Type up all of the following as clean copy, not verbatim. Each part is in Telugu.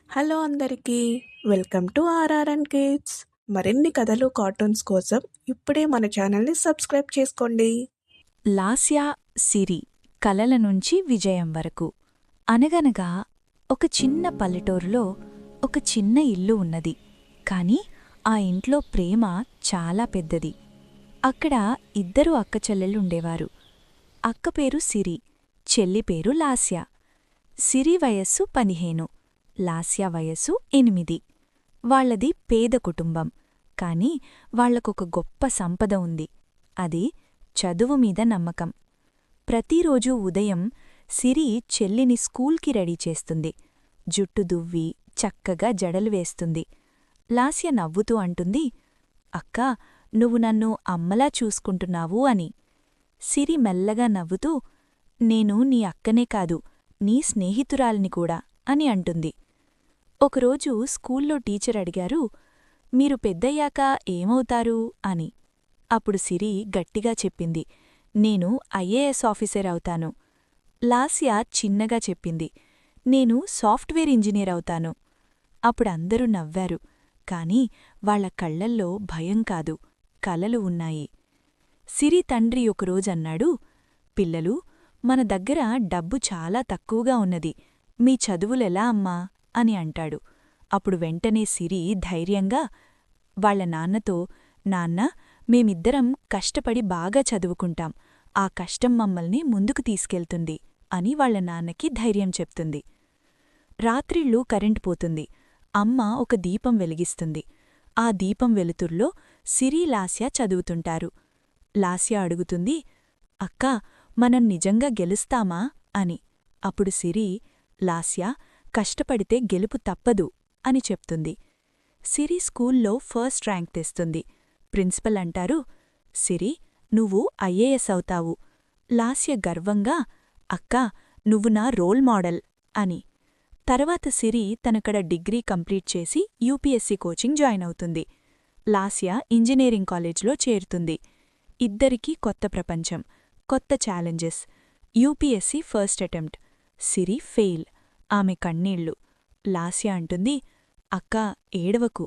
హలో అందరికీ వెల్కమ్ టు ఆర్ఆర్ఎన్ కిడ్స్. మరిన్ని కథలు కార్టూన్స్ కోసం ఇప్పుడే మన ఛానల్ని సబ్స్క్రైబ్ చేసుకోండి. లాస్యా సిరి కలల నుంచి విజయం వరకు. అనగనగా ఒక చిన్న పల్లెటూరులో ఒక చిన్న ఇల్లు ఉన్నది. కాని ఆ ఇంట్లో ప్రేమ చాలా పెద్దది. అక్కడ ఇద్దరు అక్కచెల్లెళ్ళుండేవారు. అక్క పేరు సిరి, చెల్లి పేరు లాస్యా. సిరి వయస్సు 15, లాస్యా వయస్సు 8. వాళ్లది పేద కుటుంబం. కాని వాళ్లకొక గొప్ప సంపద ఉంది. అది చదువు మీద నమ్మకం. ప్రతిరోజూ ఉదయం సిరి చెల్లిని స్కూల్కి రెడీ చేస్తుంది. జుట్టు దువ్వి చక్కగా జడలు వేస్తుంది. లాస్య నవ్వుతూ అంటుంది, అక్కా, నువ్వు నన్ను అమ్మలా చూసుకుంటున్నావు అని. సిరి మెల్లగా నవ్వుతూ, నేను నీ అక్కనే కాదు, నీ స్నేహితురాలిని కూడా అని అంటుంది. ఒకరోజు స్కూల్లో టీచర్ అడిగారు, మీరు పెద్దయ్యాక ఏమవుతారు అని. అప్పుడు సిరి గట్టిగా చెప్పింది, నేను ఐఏఎస్ ఆఫీసర్ అవుతాను. లాస్యా చిన్నగా చెప్పింది, నేను సాఫ్ట్వేర్ ఇంజనీర్ అవుతాను. అప్పుడందరూ నవ్వారు. కాని వాళ్ల కళ్లల్లో భయం కాదు, కలలు ఉన్నాయి. సిరి తండ్రి ఒకరోజన్నాడు, పిల్లలు, మన దగ్గర డబ్బు చాలా తక్కువగా ఉన్నది. మీ చదువులెలా అమ్మా అని అంటాడు. అప్పుడు వెంటనే సిరి ధైర్యంగా వాళ్ల నాన్నతో, నాన్నా, మేమిద్దరం కష్టపడి బాగా చదువుకుంటాం. ఆ కష్టం మమ్మల్ని ముందుకు తీసుకెళ్తుంది అని వాళ్ల నాన్నకి ధైర్యం చెప్తుంది. రాత్రిళ్ళు కరెంటు పోతుంది. అమ్మ ఒక దీపం వెలిగిస్తుంది. ఆ దీపం వెలుతుర్లో సిరి లాస్య చదువుతుంటారు. లాస్య అడుగుతుంది, అక్కా, మనం నిజంగా గెలుస్తామా అని. అప్పుడు సిరి, లాస్య, కష్టపడితే గెలుపు తప్పదు అని చెప్తుంది. సిరి స్కూల్లో ఫస్ట్ ర్యాంక్ తెస్తుంది. ప్రిన్సిపల్ అంటారు, సిరి, నువ్వు ఐఏఎస్ అవుతావు. లాస్య గర్వంగా, అక్కా, నువ్వు నా రోల్ మోడల్ అని. తర్వాత సిరి తనకడ డిగ్రీ కంప్లీట్ చేసి యూపీఎస్సీ కోచింగ్ జాయిన్ అవుతుంది. లాస్య ఇంజనీరింగ్ కాలేజ్లో చేరుతుంది. ఇద్దరికీ కొత్త ప్రపంచం, కొత్త challenges. UPSC first attempt. Siri fail. ఆమె కన్నీళ్లు. లాస్య అంటుంది, అక్కా, ఏడవకు.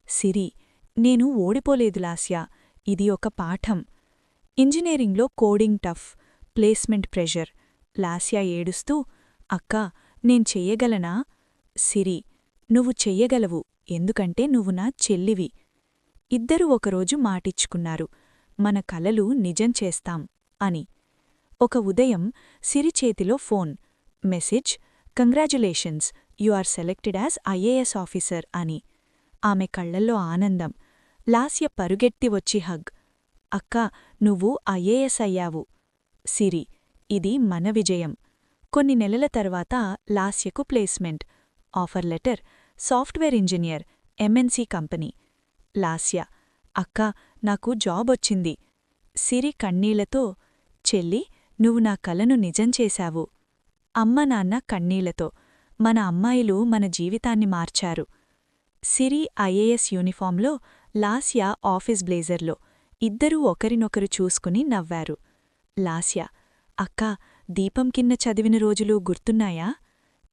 సిరి, నేను ఓడిపోలేదు లాస్యా, ఇది ఒక పాఠం. ఇంజనీరింగ్లో coding tough, placement pressure. Lasya ఏడుస్తూ, అక్కా, నేను చెయ్యగలనా? సిరి, నువ్వు చెయ్యగలవు, ఎందుకంటే నువ్వు నా చెల్లివి. ఇద్దరూ ఒకరోజు మాటిచ్చుకున్నారు, మన కలలు నిజం చేస్తాం అని. ఒక ఉదయం సిరి చేతిలో phone. Message, congratulations, you are selected as IAS officer అని. ఆమె కళ్లల్లో ఆనందం. లాస్య పరుగెత్తి వచ్చి హగ్. అక్కా, నువ్వు ఐఏఎస్ అయ్యావు. సిరి, ఇది మన విజయం. కొన్ని నెలల తర్వాత లాస్యకు placement. Offer letter, software engineer, MNC company. Lasya, అక్కా, నాకు జాబొచ్చింది. సిరి కన్నీళ్లతో, చెల్లి, నువ్వు నా కలను నిజం చేశావు. అమ్మ నాన్న కన్నీళ్లతో, మన అమ్మాయిలు మన జీవితాన్ని మార్చారు. సిరి ఐఏఎస్ యూనిఫాంలో, లాస్య ఆఫీస్ బ్లేజర్లో. ఇద్దరూ ఒకరినొకరు చూసుకుని నవ్వారు. లాస్య, అక్కా, దీపం కింద చదివిన రోజులు గుర్తున్నాయా?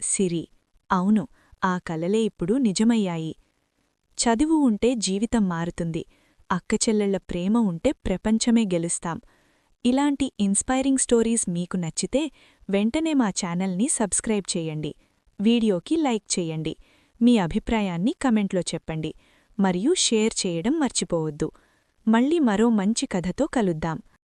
సిరి, అవును, ఆ కలలే ఇప్పుడు నిజమయ్యాయి. చదువు ఉంటే జీవితం మారుతుంది. అక్కచెల్లెళ్ల ప్రేమ ఉంటే ప్రపంచమే గెలుస్తాం. ఇలాంటి ఇన్స్పైరింగ్ స్టోరీస్ మీకు నచ్చితే వెంటనే మా ఛానల్ని సబ్స్క్రైబ్ చేయండి. వీడియోకి లైక్ చేయండి. మీ అభిప్రాయాన్ని కమెంట్లో చెప్పండి. మరియు షేర్ చేయడం మర్చిపోవద్దు. మళ్ళీ మరో మంచి కథతో కలుద్దాం.